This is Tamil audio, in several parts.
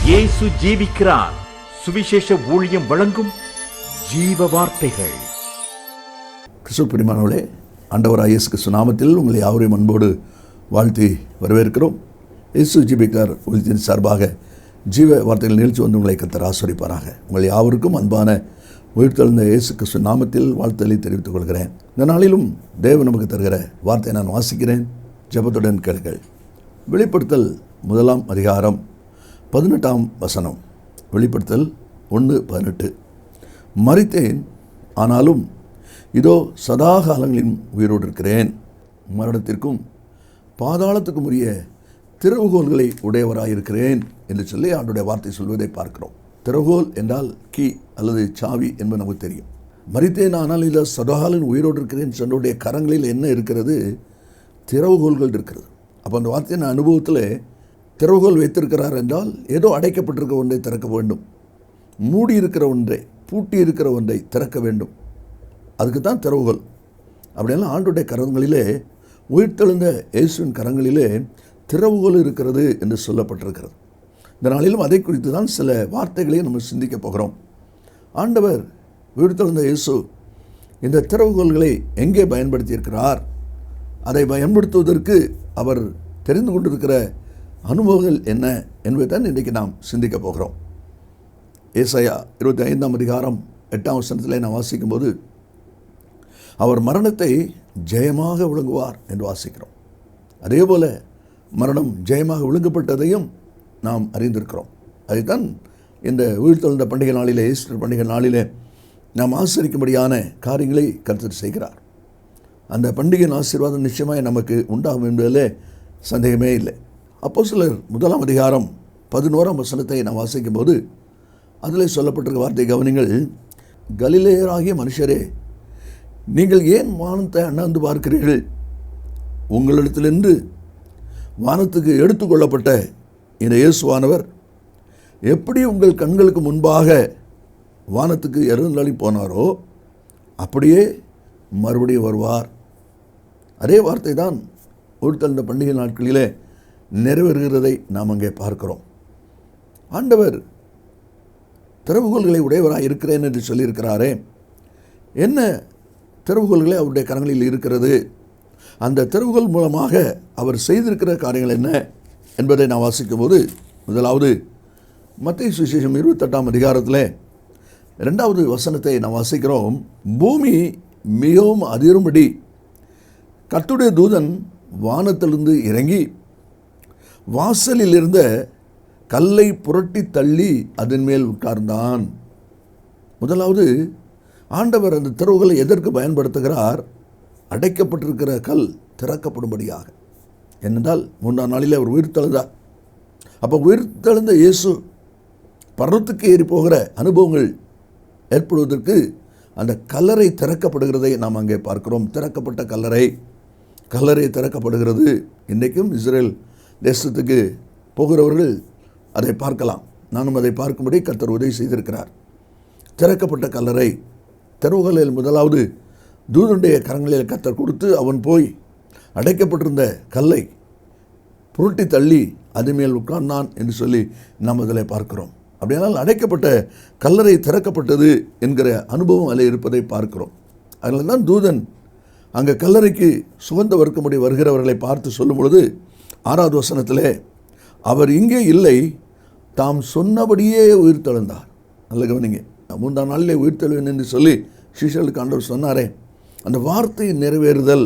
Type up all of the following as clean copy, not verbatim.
இயேசு ஜீவிக்கிறார். சுவிசேஷ ஊழியம் வழங்கும் ஜீவ வார்த்தைகள். கிறிஸ்துவுக்குள் பிரியமானவர்களே, ஆண்டவராகிய இயேசு கிறிஸ்து நாமத்தில் உங்களை யாவரையும் அன்போடு வாழ்த்தி வரவேற்கிறோம். இயேசு ஜீவிக்கிறார் ஊழியத்தின் சார்பாக ஜீவ வார்த்தைகள் நிகழ்ச்சி வந்து உங்களை கர்த்தர் ஆசீர்வதிப்பாராக. உங்கள் யாவருக்கும் அன்பான உயிர்த்தெழுந்த இயேசு கிறிஸ்து நாமத்தில் வாழ்த்துதலை தெரிவித்துக் கொள்கிறேன். இந்த நாளிலும் தேவன் நமக்கு தருகிற வார்த்தையை நான் வாசிக்கிறேன். ஜெபத்துடன் கேளுங்கள். வெளிப்படுத்தல் 1 அதிகாரம் 18 வசனம். வெளிப்படுத்தல் 1:18. மரித்தேன், ஆனாலும் இதோ சதா காலங்களின் உயிரோடு இருக்கிறேன். மரணத்திற்கும் பாதாளத்துக்கும் உரிய திறவுகோல்களை உடையவராயிருக்கிறேன் என்று சொல்லி ஆண்டுடைய வார்த்தை சொல்வதை பார்க்கிறோம். திறவுகோல் என்றால் கீ அல்லது சாவி என்பது நமக்கு தெரியும். மரித்தேன், ஆனால் இதோ சதாகாலின் உயிரோடு இருக்கிறேன் சொன்னுடைய கரங்களில் என்ன இருக்கிறது? திறவுகோல்கள் இருக்கிறது. அப்போ அந்த வார்த்தையின் அனுபவத்தில் திறவுகோல் வைத்திருக்கிறார் என்றால் ஏதோ அடைக்கப்பட்டிருக்க ஒன்றை திறக்க வேண்டும், மூடி இருக்கிற ஒன்றை, பூட்டி இருக்கிற ஒன்றை திறக்க வேண்டும். அதுக்கு தான் திறவுகோல். அப்படியெல்லாம் ஆண்டுடைய கரங்களிலே, உயிர்த்தெழுந்த இயேசுவின் கரங்களிலே திறவுகோல் இருக்கிறது என்று சொல்லப்பட்டிருக்கிறது. இந்த நாளிலும் அதை குறித்து தான் சில வார்த்தைகளை நம்ம சிந்திக்க போகிறோம். ஆண்டவர் உயிர்த்தெழுந்த இயேசு இந்த திறவுகோல்களை எங்கே பயன்படுத்தியிருக்கிறார், அதை பயன்படுத்துவதற்கு அவர் தெரிந்து கொண்டிருக்கிற அனுபவங்கள் என்ன என்பதை தான் இன்றைக்கு நாம் சிந்திக்க போகிறோம். ஏசாயா 25 அதிகாரம் 8 வசனத்தில் நாம் வாசிக்கும்போது, அவர் மரணத்தை ஜெயமாக விழுங்குவார் என்று வாசிக்கிறோம். அதே போல் மரணம் ஜெயமாக விழுங்கப்பட்டதையும் நாம் அறிந்திருக்கிறோம். அதைத்தான் இந்த உயிர்த்தெழுந்த பண்டிகை நாளிலே, ஈஸ்டர் பண்டிகை நாளிலே நாம் ஆசரிக்கும்படியான காரியங்களை கர்த்தர் செய்கிறார். அந்த பண்டிகையின் ஆசீர்வாதம் நிச்சயமாக நமக்கு உண்டாகும் என்பதில் சந்தேகமே இல்லை. அப்போஸ்தலர் 1 அதிகாரம் 11 வசனத்தை நாம் வாசிக்கும் போது அதில் சொல்லப்பட்டிருக்க வார்த்தை கவனிங்கள். கலிலேயராகிய மனுஷரே, நீங்கள் ஏன் வானத்தை அண்ணாந்து பார்க்கிறீர்கள்? உங்களிடத்திலிருந்து வானத்துக்கு எடுத்துக்கொள்ளப்பட்ட இந்த இயேசுவானவர் எப்படி உங்கள் கண்களுக்கு முன்பாக வானத்துக்கு எழுந்தருளி போனாரோ அப்படியே மறுபடியும் வருவார். அதே வார்த்தை தான் உயிர்த்தெழுந்த பண்டிகை நாட்களிலே நிறைவேறுகிறதை நாம் அங்கே பார்க்கிறோம். ஆண்டவர் திறவுகோல்களை உடையவராக இருக்கிறேன் என்று சொல்லியிருக்கிறாரே, என்ன திறவுகோல்களை அவருடைய கரங்களில் இருக்கிறது? அந்த திறவுகோல் மூலமாக அவர் செய்திருக்கிற காரியங்கள் என்ன என்பதை நான் வாசிக்கும் போது, முதலாவது மத்தேயு சுவிசேஷம் 28 அதிகாரத்தில் 2வது வசனத்தை நாம் வாசிக்கிறோம். பூமி மிகவும் அதிரும்படி கர்த்தருடைய தூதன் வானத்திலிருந்து இறங்கி வாசலில் இருந்த கல்லை புரட்டி தள்ளி அதன் மேல் உட்கார்ந்தான். முதலாவது ஆண்டவர் அந்த திறவுகளை எதற்கு பயன்படுத்துகிறார்? அடைக்கப்பட்டிருக்கிற கல் திறக்கப்படும்படியாக. ஏனென்றால் 3ஆம் நாளில் அவர் உயிர்த்தெழுந்தார். அப்போ உயிர்த்தெழுந்த இயேசு பரலோகத்துக்கு ஏறி போகிற அனுபவங்கள் ஏற்படுவதற்கு அந்த கல்லறை திறக்கப்படுகிறதை நாம் அங்கே பார்க்கிறோம். திறக்கப்பட்ட கல்லறை திறக்கப்படுகிறது. இன்றைக்கும் இஸ்ரேல் தேசத்துக்கு போகிறவர்கள் அதை பார்க்கலாம். நானும் அதை பார்க்கும்படி கர்த்தர் உதவி செய்திருக்கிறார். திறக்கப்பட்ட கல்லறை திறவுகளில் முதலாவது தூதனுடைய கரங்களில் கர்த்தர் கொடுத்து அவன் போய் அடைக்கப்பட்டிருந்த கல்லை புரட்டி தள்ளி அது மேல் உட்கார்ந்தான் என்று சொல்லி நாம் அதில் பார்க்கிறோம். அப்படியானால் அடைக்கப்பட்ட கல்லறை திறக்கப்பட்டது என்கிற அனுபவம் அதில் இருப்பதை பார்க்கிறோம். அதில் தான் தூதன் அங்கே கல்லறைக்கு சுகந்த வர்க்கமுடி வருகிறவர்களை பார்த்து சொல்லும் பொழுது 6வது வசனத்திலே, அவர் இங்கே இல்லை, தாம் சொன்னபடியே உயிர்த்தெழுந்தார். நல்ல கவனிங்க. 3ஆம் நாளிலே உயிர்த்தெழுவேன் என்று சொல்லி சீஷர்களுக்கு ஆண்டவர் சொன்னாரே, அந்த வார்த்தை நிறைவேறுதல்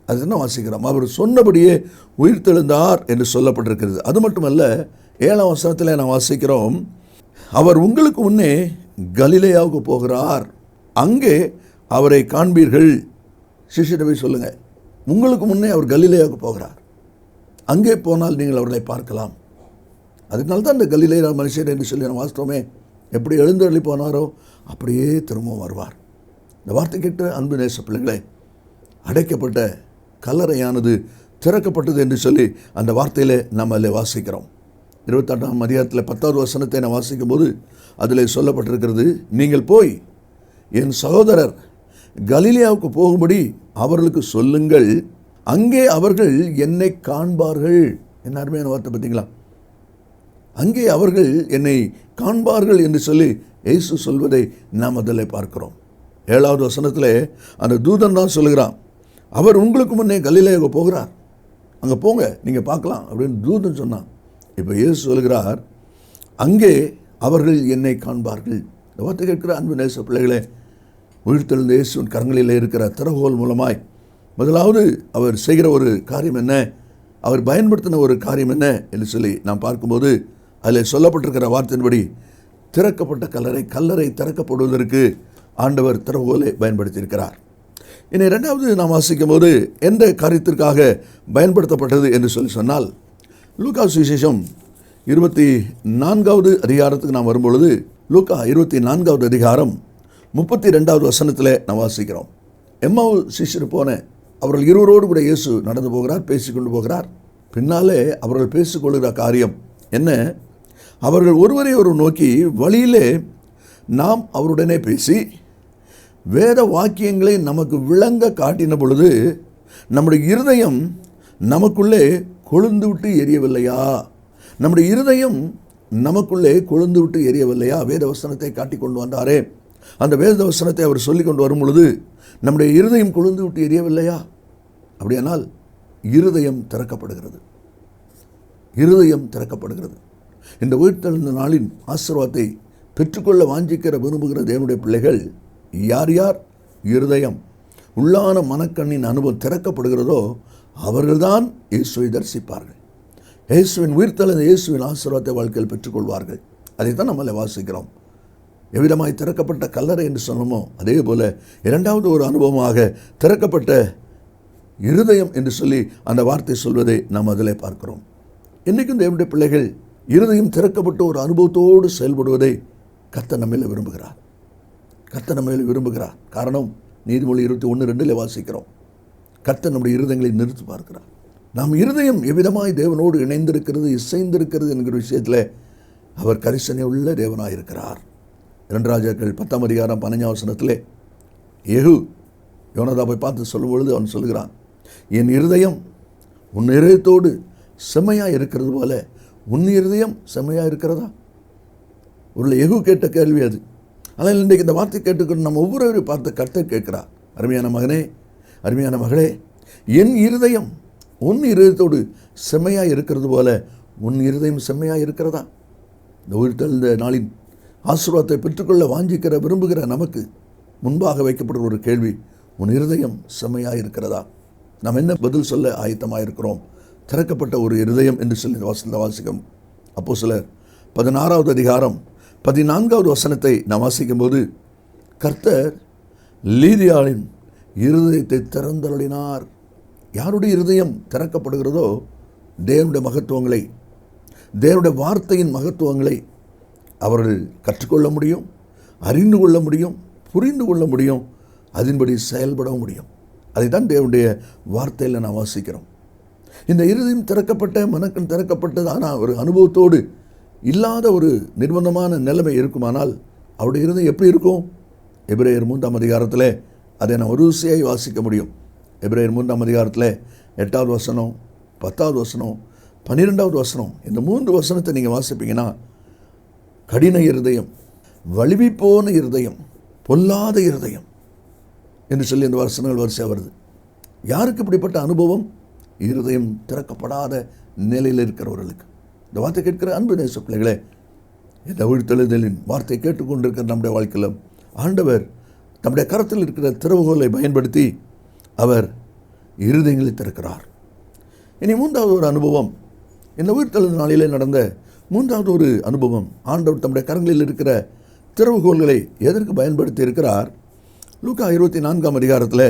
அது என்ன வாசிக்கிறோம்? அவர் சொன்னபடியே உயிர்த்தெழுந்தார் என்று சொல்லப்பட்டிருக்கிறது. அது மட்டுமல்ல, 7ஆம் வசனத்தில் நான் வாசிக்கிறோம், அவர் உங்களுக்கு முன்னே கலிலேயாவுக்கு போகிறார், அங்கே அவரை காண்பீர்கள். சிஷ்யரை சொல்லுங்கள், உங்களுக்கு முன்னே அவர் கலிலேயாவுக்கு போகிறார், அங்கே போனால் நீங்கள் அவர்களை பார்க்கலாம். அதனால தான் இந்த கலிலேயா மனுஷர் என்று சொல்லி நான் வாசித்தோமே, எப்படி எழுந்தருளி போனாரோ அப்படியே திரும்பவும் வருவார். இந்த வார்த்தை கேட்ட அன்பு நேச பிள்ளைகளே, அடைக்கப்பட்ட கல்லறையானது திறக்கப்பட்டது என்று சொல்லி அந்த வார்த்தையில் நாம் அதில் வாசிக்கிறோம். 28ஆம் அதிகாரத்தில் 10வது வசனத்தை நான் வாசிக்கும் போது அதில் சொல்லப்பட்டிருக்கிறது, நீங்கள் போய் என் சகோதரர் கலிலேயாவுக்கு போகும்படி அவர்களுக்கு சொல்லுங்கள், அங்கே அவர்கள் என்னை காண்பார்கள். என்ன அருமையான வார்த்தை பார்த்தீங்களா? அங்கே அவர்கள் என்னை காண்பார்கள் என்று சொல்லி இயேசு சொல்வதை நாம் அதில் பார்க்கிறோம். 7வது வசனத்தில் அந்த தூதன் தான் சொல்லுகிறான், அவர் உங்களுக்கு முன்னே கலிலேயாவுக்கு போகிறார், அங்கே போங்க நீங்கள் பார்க்கலாம் அப்படின்னு தூதன் சொன்னான். இப்போ இயேசு சொல்கிறார், அங்கே அவர்கள் என்னை காண்பார்கள். இந்த வார்த்தை கேட்கிற அன்பு நேச பிள்ளைகளே, உயிர்த்தெழுந்த இயேசுவின் கரங்களில் இருக்கிற திறவுகோல் மூலமாய் முதலாவது அவர் செய்கிற ஒரு காரியம் என்ன, அவர் பயன்படுத்தின ஒரு காரியம் என்ன என்று சொல்லி நாம் பார்க்கும்போது அதில் சொல்லப்பட்டிருக்கிற வார்த்தையின்படி திறக்கப்பட்ட கல்லறை திறக்கப்படுவதற்கு ஆண்டவர் திறவுகோலை பயன்படுத்தியிருக்கிறார். இனி 2வது நாம் வாசிக்கும் போது எந்த காரியத்திற்காக பயன்படுத்தப்பட்டது என்று சொல்லி சொன்னால், லூக்கா சுவிசேஷம் 24வது அதிகாரத்துக்கு நாம் வரும்பொழுது லூக்கா 24வது அதிகாரம் 32வது வசனத்தில் நாம் வாசிக்கிறோம். எம்மாவு சிஷ்யர் போன அவர்கள் இருவரோடு கூட இயேசு நடந்து போகிறார், பேசிக்கொண்டு போகிறார். பின்னாலே அவர்கள் பேசிக்கொள்கிற காரியம் என்ன, அவர்கள் ஒருவரை ஒரு நோக்கி வழியிலே நாம் அவருடனே பேசி வேத வாக்கியங்களை நமக்கு விளங்க காட்டின பொழுது நம்முடைய இருதயம் நமக்குள்ளே கொழுந்து விட்டு எரியவில்லையா, நம்முடைய இருதயம் நமக்குள்ளே கொழுந்து விட்டு எரியவில்லையா. வேத வசனத்தை காட்டி கொண்டு வந்தாரே, அந்த வேத வசனத்தை அவர் சொல்லி கொண்டு வரும் பொழுது நம்முடைய இருதயம் கொழுந்து விட்டு எரியவில்லையா. அப்படியானால் இருதயம் திறக்கப்படுகிறது, இருதயம் திறக்கப்படுகிறது. இந்த உயிர்த்தெழுந்த நாளின் ஆசீர்வாதத்தை பெற்றுக்கொள்ள வாஞ்சிக்கிற விரும்புகிற தேவனுடைய பிள்ளைகள் யார் யார் இருதயம் உள்ளான மனக்கண்ணின் அனுபவம் திறக்கப்படுகிறதோ அவர்கள்தான் இயேசுவை தரிசிப்பார்கள், இயேசுவின் உயிர்த்தெழுந்த இயேசுவின் ஆசீர்வாதத்தை வாழ்க்கையில் பெற்றுக்கொள்வார்கள். அதைத்தான் நம்மளை வாசிக்கிறோம். எவ்விதமாய் திறக்கப்பட்ட கல்லறை என்று சொன்னோமோ அதே போல 2வது ஒரு அனுபவமாக திறக்கப்பட்ட இருதயம் என்று சொல்லி அந்த வார்த்தை சொல்வதை நாம் அதிலே பார்க்கிறோம். இன்றைக்கும் தேவனுடைய பிள்ளைகள் இருதயம் திறக்கப்பட்ட ஒரு அனுபவத்தோடு செயல்படுவதை கர்த்தர் நம்மில் விரும்புகிறார், கர்த்தர் நம்மில் விரும்புகிறார். காரணம், நீதிமொழி 21:2 வாசிக்கிறோம், கர்த்தர் நம்முடைய இருதயங்களை நிறுத்தி பார்க்கிறார். நாம் இருதயம் எவ்விதமாய் தேவனோடு இணைந்திருக்கிறது, இசைந்திருக்கிறது என்கிற விஷயத்தில் அவர் கரிசனை உள்ள தேவனாக இருக்கிறார். 2 ராஜாக்கள் 10ஆம் அதிகாரம் 15ஆம் வசனத்திலே யெகூ யோனதாபை பார்த்து சொல்லும் பொழுது அவன் சொல்கிறான், என் இருதயம் உன் இருதயத்தோடு செம்மையாக இருக்கிறது போல உன் இருதயம் செம்மையாக இருக்கிறதா. உள்ள யெகூ கேட்ட கேள்வி அது. ஆனால் இன்றைக்கு இந்த வார்த்தை கேட்டுக்கொண்டு நம்ம ஒவ்வொருவரையும் பார்த்து கர்த்தர் கேட்கிறார், அருமையான மகனே, அருமையான மகளே, என் இருதயம் உன் இருதயத்தோடு செம்மையாக இருக்கிறது போல உன் இருதயம் செம்மையாக இருக்கிறதா. இந்த உயிர்த்தெழுந்த நாளின் ஆசீர்வாதத்தை பெற்றுக்கொள்ள வாஞ்சிக்கிற விரும்புகிற நமக்கு முன்பாக வைக்கப்படுற ஒரு கேள்வி, உன் இருதயம் செம்மையாக இருக்கிறதா. நாம் என்ன பதில் சொல்ல ஆயத்தமாக இருக்கிறோம். திறக்கப்பட்ட ஒரு இருதயம் என்று சொல்லி வாசிக்கும் அப்போஸ்தலர் 16வது அதிகாரம் 14வது வசனத்தை நாம் வாசிக்கும்போது, கர்த்தர் லீதியாளின் இருதயத்தை திறந்தருளினார். யாருடைய இருதயம் திறக்கப்படுகிறதோ தேவனுடைய மகத்துவங்களை, தேவனுடைய வார்த்தையின் மகத்துவங்களை அவர்கள் கற்றுக்கொள்ள முடியும், அறிந்து கொள்ள முடியும், புரிந்து கொள்ள முடியும், அதன்படி செயல்பட முடியும். அதைத்தான் தேவனுடைய வார்த்தையில் நாம் வாசிக்கிறோம். இந்த இருதயம் திறக்கப்பட்ட மனக்கண் திறக்கப்பட்டதான ஒரு அனுபவத்தோடு இல்லாத ஒரு நிர்பந்தமான நிலைமை இருக்குமானால் அவருடைய இருதயம் எப்படி இருக்கும்? எபிரேயர் 3ஆம் அதிகாரத்தில் அதை நாம் ஒரு விஷயம் வாசிக்க முடியும். எபிரேயர் 3ஆம் அதிகாரத்தில் 8வது வசனம், 10வது வசனம், 12வது வசனம், இந்த 3 வசனத்தை நீங்கள் வாசிப்பீங்கன்னா, கடின இருதயம், வலிவிப்போன இருதயம், பொல்லாத இருதயம் என்று சொல்லி இந்த வசனங்கள் வரிசையாக வருது. யாருக்கு இப்படிப்பட்ட அனுபவம்? இருதயம் திறக்கப்படாத நிலையில் இருக்கிறவர்களுக்கு. இந்த வார்த்தை கேட்கிற அன்பு நேச பிள்ளைகளே, இந்த உயிர்த்தெழுதலின் வார்த்தை கேட்டுக்கொண்டிருக்கிற நம்முடைய வாழ்க்கையில் ஆண்டவர் நம்முடைய கரத்தில் இருக்கிற திறவுகோலை பயன்படுத்தி அவர் இருதயங்களை திறக்கிறார். இனி 3வது ஒரு அனுபவம், இந்த உயிர்த்தெழுந்த நாளிலே நடந்த 3வது ஒரு அனுபவம், ஆண்டவர் தம்முடைய கரங்களில் இருக்கிற திறவுகோல்களை எதற்கு பயன்படுத்தி இருக்கிறார்? லூக்கா 24ஆம் அதிகாரத்தில்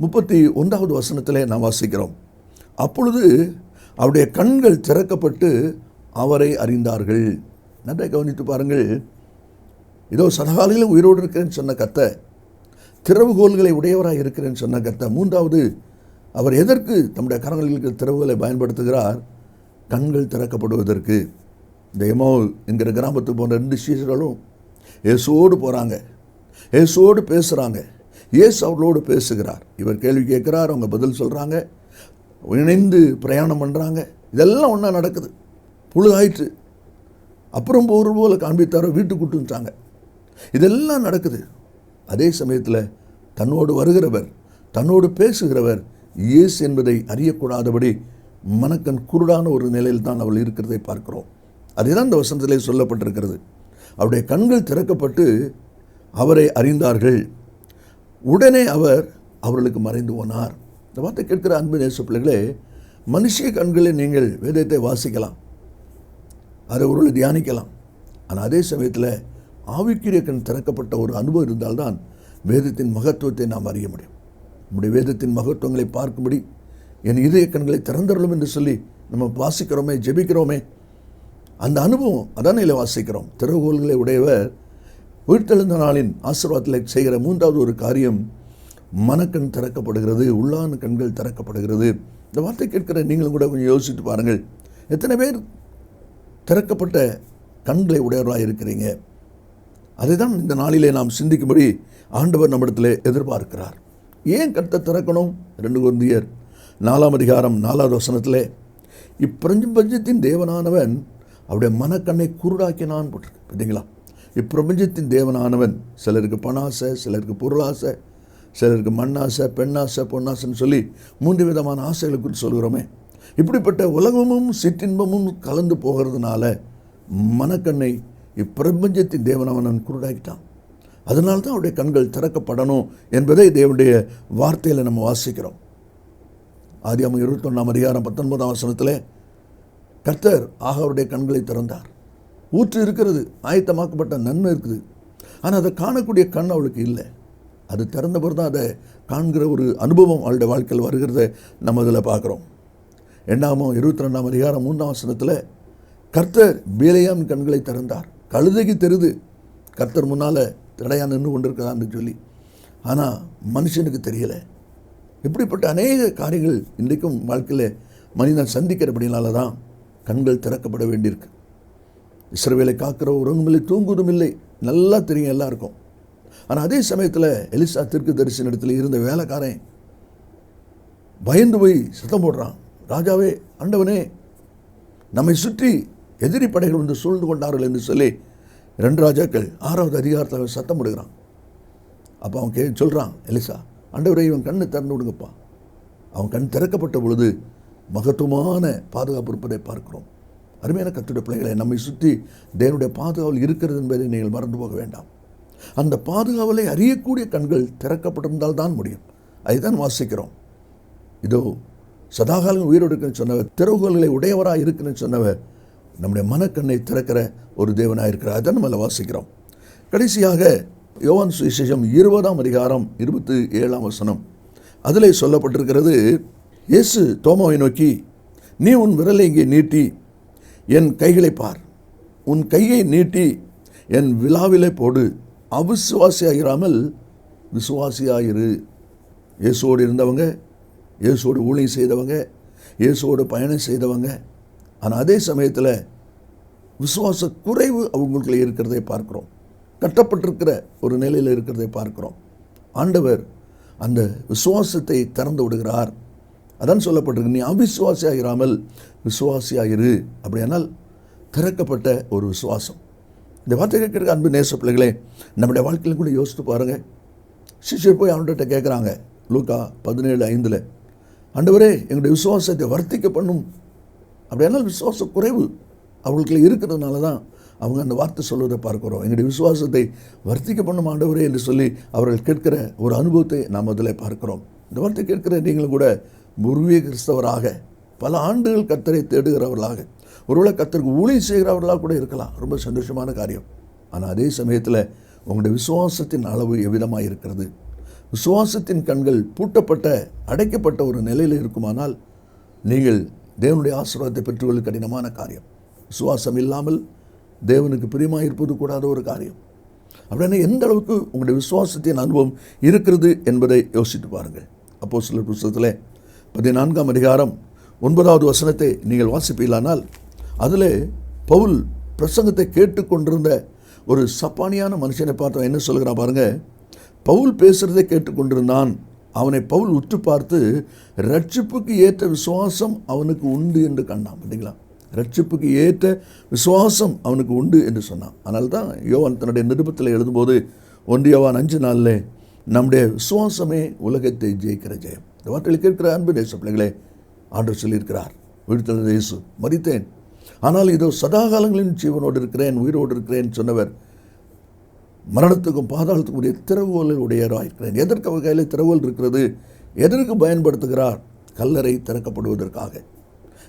31வது வசனத்தில் நாம் வாசிக்கிறோம். அப்பொழுது அவருடைய கண்கள் திறக்கப்பட்டு அவரை அறிந்தார்கள். நன்றாக கவனித்து பாருங்கள். இதோ சதகாலையில் உயிரோடு இருக்கிறேன்னு சொன்ன கர்த்தர், திறவுகோல்களை உடையவராக இருக்கிறேன்னு சொன்ன கர்த்தர், 3வது அவர் எதற்கு தம்முடைய கரங்களில் இருக்கிற திறவுகளை பயன்படுத்துகிறார்? கண்கள் திறக்கப்படுவதற்கு. இந்த எம்மாவு என்கிற கிராமத்துக்கு போன்ற 2 சீஷர்களும் இயேசுவோடு போகிறாங்க, இயேசுவோடு பேசுகிறாங்க, இயேசு அவர்களோடு பேசுகிறார். இவர் கேள்வி கேட்குறார், அவங்க பதில் சொல்கிறாங்க, இணைந்து பிரயாணம் பண்ணுறாங்க. இதெல்லாம் ஒன்றா நடக்குது. பொழுதாயிற்று, அப்புறம் ஒரு போல காண்பித்தாரோ வீட்டுக்கு கூட்டுட்டாங்க. இதெல்லாம் நடக்குது. அதே சமயத்தில் தன்னோடு வருகிறவர், தன்னோடு பேசுகிறவர் இயேசு என்பதை அறியக்கூடாதபடி மனக்கண் குருடான ஒரு நிலையில் தான் அவள் இருக்கிறதை பார்க்கிறோம். அதுதான் இந்த வசனத்திலே சொல்லப்பட்டிருக்கிறது. அவருடைய கண்கள் திறக்கப்பட்டு அவரை அறிந்தார்கள். உடனே அவர் அவர்களுக்கு மறைந்து போனார். இந்த வார்த்தை கேட்கிற அன்பு நேச பிள்ளைகளே, மனுஷிய கண்களில் நீங்கள் வேதத்தை வாசிக்கலாம், அதை ஒரு தியானிக்கலாம். ஆனால் அதே சமயத்தில் ஆவிக்குரிய கண் திறக்கப்பட்ட ஒரு அனுபவம் இருந்தால்தான் வேதத்தின் மகத்துவத்தை நாம் அறிய முடியும். நம்முடைய வேதத்தின் மகத்துவங்களை பார்க்கும்படி என் இதய கண்களை திறந்தரலும் என்று சொல்லி நம்ம வாசிக்கிறோமே, ஜெபிக்கிறோமே. அந்த அனுபவம் அதானே இல்லை வாசிக்கிறோம். திறவுகோல்களை உடையவர் உயிர்த்தெழுந்த நாளின் ஆசீர்வாதத்தில் செய்கிற மூன்றாவது ஒரு காரியம், மனக்கண் திறக்கப்படுகிறது, உள்ளான கண்கள் திறக்கப்படுகிறது. இந்த வார்த்தை கேட்கிற நீங்களும் கூட கொஞ்சம் யோசித்து பாருங்கள். எத்தனை பேர் திறக்கப்பட்ட கண்களை உடையவர்களாக இருக்கிறீங்க? அதை தான் இந்த நாளிலே நாம் சிந்திக்கும்படி ஆண்டவர் நம்மிடத்தில் எதிர்பார்க்கிறார். ஏன் கட்டை திறக்கணும்? 2 கொரிந்தியர் 4ஆம் அதிகாரம் 4வது வசனத்தில், இப்பிரபஞ்சத்தின் தேவனானவன் அவருடைய மனக்கண்ணை குருடாக்கினான் போட்டிருக்கு. பார்த்தீங்களா? இப்பிரபஞ்சத்தின் தேவனானவன், சிலருக்கு பணாசை, சிலருக்கு பொருளாசை, சிலருக்கு மண்ணாசை, பெண்ணாசை, பொன்னாசைன்னு சொல்லி 3 விதமான ஆசைகளை குறித்து சொல்கிறோமே. இப்படிப்பட்ட உலகமும் சிற்றின்பமும் கலந்து போகிறதுனால மனக்கண்ணை இப்பிரபஞ்சத்தின் தேவனானவன் குருடாக்கிட்டான். அதனால தான் அவருடைய கண்கள் திறக்கப்படணும் என்பதை தேவனுடைய வார்த்தையில் நம்ம வாசிக்கிறோம். ஆதியாகமம் 21ஆம் அதிகாரம் 19ஆம் வசனத்தில் கர்த்தர் அவருடைய கண்களை திறந்தார். ஊற்று இருக்கிறது, ஆயத்தமாக்கப்பட்ட நன்மை இருக்குது, ஆனால் அதை காணக்கூடிய கண் அவளுக்கு இல்லை. அது திறந்த பிறகு தான் அதை காண்கிற ஒரு அனுபவம் அவளுடைய வாழ்க்கையில் வருகிறத நம்ம அதில் பார்க்குறோம். 2ஆம் 22ஆம் அதிகாரம் 3ஆம் வசனத்தில் கர்த்தர் பேலேயாமின் கண்களை திறந்தார். கழுதைக்கு தெரிது கர்த்தர் முன்னால் தடையாக நின்று கொண்டிருக்கிறான்னு சொல்லி, ஆனால் மனுஷனுக்கு தெரியலை. இப்படிப்பட்ட அநேக காரியங்கள் இன்றைக்கும் வாழ்க்கையில் மனிதன் சந்திக்கிறபடினால தான் கண்கள் திறக்கப்பட வேண்டியிருக்கு. இஸ்ரவேலை காக்கிற உறங்குமில்லை, தூங்குவதும் இல்லை, நல்லா தெரியும் எல்லாருக்கும். ஆனால் அதே சமயத்தில் எலிசா தீர்க்கதரிசியின் இடத்துல இருந்த வேலைக்காரன் பயந்து போய் சத்தம் போடுறான், ராஜாவே, ஆண்டவனே, நம்மை சுற்றி எதிரி படைகள் வந்து சூழ்ந்து கொண்டார்கள் என்று சொல்லி 2 ராஜாக்கள் 6வது அதிகாரத்தில் சத்தம் போடுகிறான். அப்போ அவன் சொல்கிறான், எலிசா, ஆண்டவரே, இவன் கண்ணை திறந்து விடுங்கப்பா. அவன் கண் திறக்கப்பட்ட பொழுது மகத்துவமான பாதுகாப்பு இருப்பதை பார்க்கிறோம். அருமையான கர்த்தருடைய பிள்ளைகளை, நம்மை சுற்றி தேவனுடைய பாதுகாவல் இருக்கிறது என்பதை நீங்கள் மறந்து போக வேண்டாம். அந்த பாதுகாவலை அறியக்கூடிய கண்கள் திறக்கப்பட்டிருந்தால் தான் முடியும். அதுதான் வாசிக்கிறோம். இதோ சதாகாலம் உயிரோடு இருக்குன்னு சொன்னவர், திறவுகோல்களை உடையவராக இருக்குன்னு சொன்னவர் நம்முடைய மனக்கண்ணை திறக்கிற ஒரு தேவனாக இருக்கிறார். அதான் நம்மளை வாசிக்கிறோம். கடைசியாக யோவான் சுவிசேஷம் 20ஆம் அதிகாரம் 27ஆம் வசனம், அதிலே சொல்லப்பட்டிருக்கிறது, இயேசு தோமாவை நோக்கி, நீ உன் விரலை இங்கே நீட்டி என் கைகளை பார், உன் கையை நீட்டி என் விழாவிலே போடு, அவிசுவாசியாயிராமல் விசுவாசியாயிரு. இயேசுவோடு இருந்தவங்க, இயேசுவோடு ஊழியம் செய்தவங்க, இயேசுவோடு பயணம் செய்தவங்க, ஆனால் அதே சமயத்தில் விசுவாச குறைவு அவங்களுக்குள்ளே இருக்கிறதை பார்க்குறோம். கட்டப்பட்டிருக்கிற ஒரு நிலையில் இருக்கிறதை பார்க்குறோம். ஆண்டவர் அந்த விசுவாசத்தை திறந்து விடுகிறார். அதான் சொல்லப்பட்டிருக்கு, நீ அவிசுவாசியாயிராமல் விசுவாசியாயிரு. அப்படியானால் திறக்கப்பட்ட ஒரு விசுவாசம். இந்த வார்த்தை கேட்கிற அன்பு நேச பிள்ளைகளே, நம்முடைய வாழ்க்கையில் கூட யோசித்து பாருங்கள். சிஷ்யர் போய் அவன்கிட்ட கேட்குறாங்க, லூக்கா 17:5, ஆண்டவரே, எங்களுடைய விசுவாசத்தை வர்த்திக்க பண்ணும். அப்படியானால் விசுவாச குறைவு அவர்களுக்கு இருக்கிறதுனால தான் அவங்க அந்த வார்த்தை சொல்வதை பார்க்குறோம். எங்களுடைய விசுவாசத்தை வர்த்திக்க பண்ணும் ஆண்டவரே என்று சொல்லி அவர்கள் கேட்கிற ஒரு அனுபவத்தை நாம் அதில் பார்க்கிறோம். இந்த வார்த்தை கேட்கிற நீங்களும் கூட பூர்வீக கிறிஸ்தவராக பல ஆண்டுகள் கர்த்தரை தேடுகிறவர்களாக, ஒருவேளை கர்த்தருக்கு ஊழியம் செய்கிறவர்களாக கூட இருக்கலாம். ரொம்ப சந்தோஷமான காரியம். ஆனால் அதே சமயத்தில் உங்களுடைய விசுவாசத்தின் அளவு எவ்விதமாக இருக்கிறது? விசுவாசத்தின் கண்கள் பூட்டப்பட்ட, அடைக்கப்பட்ட ஒரு நிலையில் இருக்குமானால் நீங்கள் தேவனுடைய ஆசீர்வாதத்தை பெற்றுக்கொள்ள கடினமான காரியம். விசுவாசம் இல்லாமல் தேவனுக்கு பிரியமாக இருப்பது கூடாத ஒரு காரியம். அப்படின்னா எந்த அளவுக்கு உங்களுடைய விசுவாசத்தின் அனுபவம் இருக்கிறது என்பதை யோசித்து பாருங்கள். அப்போஸ்தலர் புத்தகத்தில் 14ஆம் அதிகாரம் 9வது வசனத்தை நீங்கள் வாசிப்பீர்களானால் அதில் பவுல் பிரசங்கத்தை கேட்டுக்கொண்டிருந்த ஒரு சப்பானியான மனுஷனை பார்த்தோம். என்ன சொல்கிறான் பாருங்கள். பவுல் பேசுகிறதை கேட்டுக்கொண்டிருந்தான். அவனை பவுல் உற்று பார்த்து ரட்சிப்புக்கு ஏற்ற விசுவாசம் அவனுக்கு உண்டு என்று கண்டான். பார்த்தீங்களா? ரட்சிப்புக்கு ஏற்ற விசுவாசம் அவனுக்கு உண்டு என்று சொன்னான். அதனால தான் யோவான் தன்னுடைய நிருபத்தில் எழுதும்போது 1 யோவான் 5:4 நம்முடைய விசுவாசமே உலகத்தை ஜெயிக்கிற ஜெயம். இந்த வார்த்தையில் கேட்கிற அன்பு தேச பிள்ளைகளே, ஆண்டவர் சொல்லியிருக்கிறார், உயிர்த்தெழுந்த இயேசு, மரித்தேன் ஆனால் இதோ சதாகாலங்களின் ஜீவனோடு இருக்கிறேன், உயிரோடு இருக்கிறேன் சொன்னவர் மரணத்துக்கும் பாதாளத்துக்கும் உடைய திறவுகோல் உடையவராயிருக்கிறேன். எதற்கு அவர் கையில் திறவுகோல் இருக்கிறது? எதற்கு பயன்படுத்துகிறார்? கல்லறை திறக்கப்படுவதற்காக,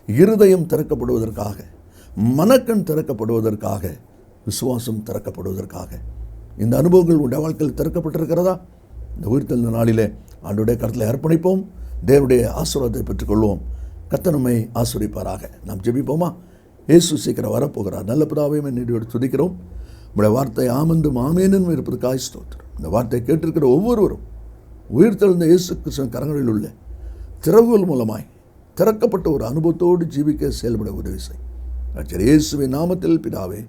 இருதயம் திறக்கப்படுவதற்காக, மனக்கண் திறக்கப்படுவதற்காக, விசுவாசம் திறக்கப்படுவதற்காக. இந்த அனுபவங்கள் உடைய வாழ்க்கையில் திறக்கப்பட்டிருக்கிறதா? இந்த உயிர்த்தெழுந்த நாளிலே ஆண்டவருடைய கருத்தில் அர்ப்பணிப்போம், தேவனுடைய ஆசீர்வாதத்தை பெற்றுக்கொள்வோம். கர்த்தர் நம்மை ஆசீர்வதிப்பாராக. நாம் ஜெபிப்போமா? இயேசு சீக்கிரம் வரப்போகிறார். நல்ல பிதாவே, நன்றியோடு துதிக்கிறோம். உங்களுடைய வார்த்தை ஆமென்றும் ஆமெனும் இருப்பதற்காக ஸ்தோத்திரம். இந்த வார்த்தையை கேட்டிருக்கிற ஒவ்வொருவரும் உயிர்த்தெழுந்த இயேசு கிறிஸ்துவின் கரங்களில் உள்ள திறவுகோல் மூலமாய் திறக்கப்பட்ட ஒரு அனுபவத்தோடு ஜீவிக்க செயல்பட உதவி செய். ரட்சகர் இயேசுவின் நாமத்தில் பிதாவே,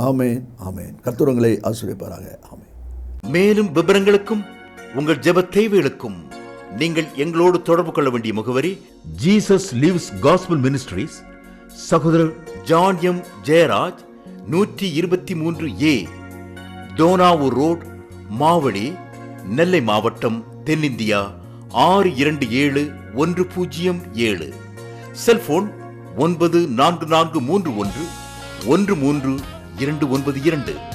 ஆமென், ஆமென். கர்த்தர் உங்களை ஆசீர்வதிப்பாராக. ஆமென். மேலும் விவரங்களுக்கும் உங்கள் ஜெப தேவைகளுக்கும் நீங்கள் எங்களோடு தொடர்பு கொள்ள வேண்டிய முகவரி: ஜீசஸ் லிவ்ஸ் காஸ்பல் மினிஸ்ட்ரீஸ், சகோதரர் John M Jayaraj, 123A Dohnavur road, Mavadi, Nellai மாவட்டம், தென்னிந்தியா 627107. செல்போன் 9443113292.